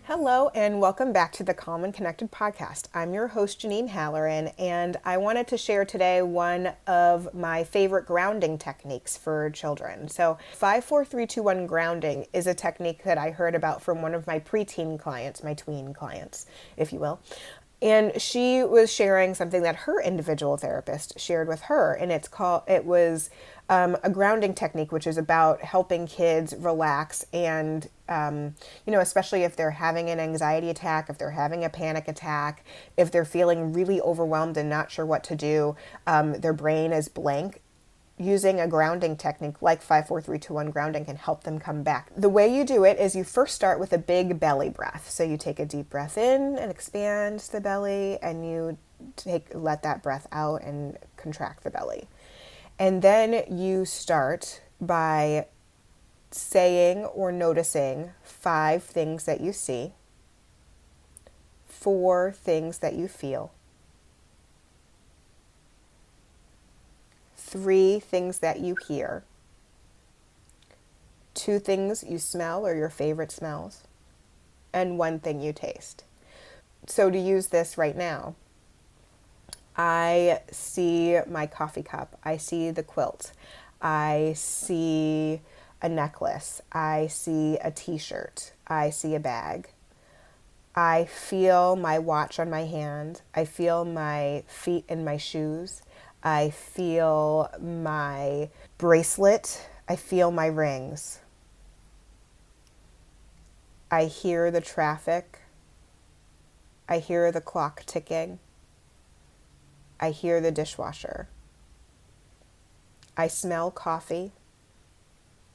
Hello and welcome back to the Calm and Connected podcast. I'm your host, Janine Halloran, and I wanted to share today one of my favorite grounding techniques for children. So 5-4-3-2-1 grounding is a technique that I heard about from one of my preteen clients, my tween clients, if you will. And she was sharing something that her individual therapist shared with her, and it was a grounding technique, which is about helping kids relax and, especially if they're having an anxiety attack, if they're having a panic attack, if they're feeling really overwhelmed and not sure what to do, their brain is blank. Using a grounding technique like 5-4-3-2-1 grounding can help them come back. The way you do it is you first start with a big belly breath. So you take a deep breath in and expand the belly, and you let that breath out and contract the belly. And then you start by saying or noticing 5 things that you see, 4 things that you feel, 3 things that you hear, 2 things you smell or your favorite smells, and 1 thing you taste. So to use this right now, I see my coffee cup, I see the quilt, I see a necklace, I see a t-shirt, I see a bag. I feel my watch on my hand, I feel my feet in my shoes, I feel my bracelet, I feel my rings. I hear the traffic, I hear the clock ticking, I hear the dishwasher. I smell coffee,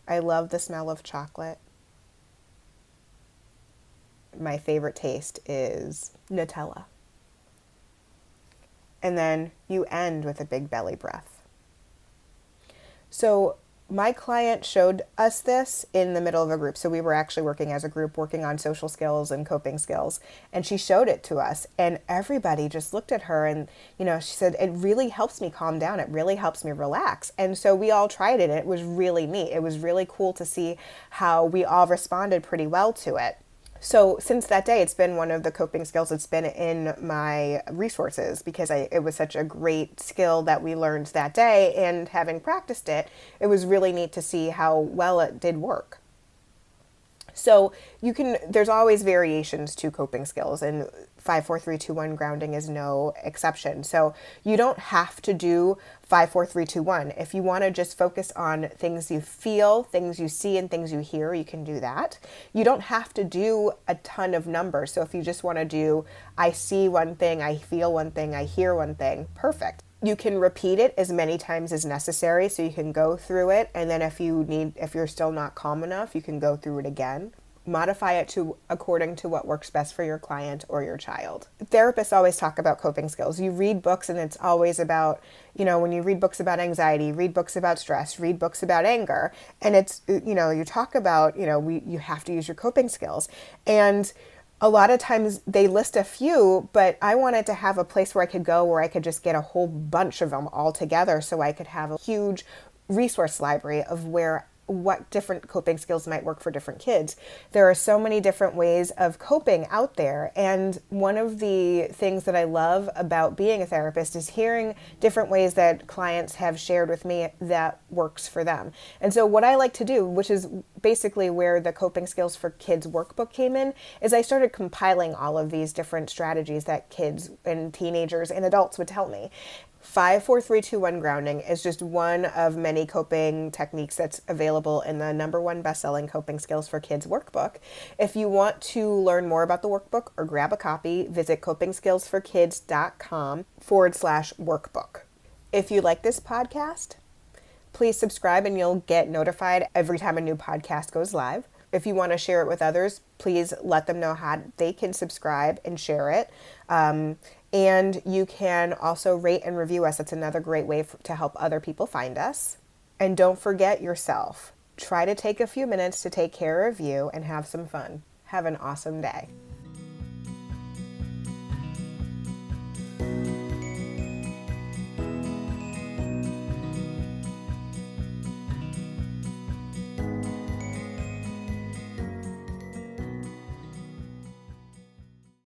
I love the smell of chocolate. My favorite taste is Nutella. And then you end with a big belly breath. So my client showed us this in the middle of a group. So we were actually working as a group, working on social skills and coping skills. And she showed it to us. And everybody just looked at her and, she said, it really helps me calm down. It really helps me relax. And so we all tried it. And it was really neat. It was really cool to see how we all responded pretty well to it. So since that day, it's been one of the coping skills that's been in my resources because it was such a great skill that we learned that day. And having practiced it, it was really neat to see how well it did work. So there's always variations to coping skills, and 5-4-3-2-1 grounding is no exception. So you don't have to do 5-4-3-2-1. If you want to just focus on things you feel, things you see, and things you hear, you can do that. You don't have to do a ton of numbers. So if you just want to do, I see one thing, I feel one thing, I hear one thing, perfect. You can repeat it as many times as necessary, so you can go through it, and then if you're still not calm enough, you can go through it again. Modify it according to what works best for your client or your child. Therapists always talk about coping skills. You read books and it's always about, when you read books about anxiety, read books about stress, read books about anger, and it's, you talk about, you have to use your coping skills. And a lot of times they list a few, but I wanted to have a place where I could go where I could just get a whole bunch of them all together so I could have a huge resource library of what different coping skills might work for different kids. There are so many different ways of coping out there. And one of the things that I love about being a therapist is hearing different ways that clients have shared with me that works for them. And so what I like to do, which is basically where the Coping Skills for Kids workbook came in, is I started compiling all of these different strategies that kids and teenagers and adults would tell me. 5-4-3-2-1 grounding is just one of many coping techniques that's available in the #1 best-selling Coping Skills for Kids workbook. If you want to learn more about the workbook or grab a copy, visit copingskillsforkids.com/workbook. If you like this podcast, please subscribe and you'll get notified every time a new podcast goes live. If you want to share it with others, please let them know how they can subscribe and share it. And you can also rate and review us. That's another great way to help other people find us. And don't forget yourself. Try to take a few minutes to take care of you and have some fun. Have an awesome day.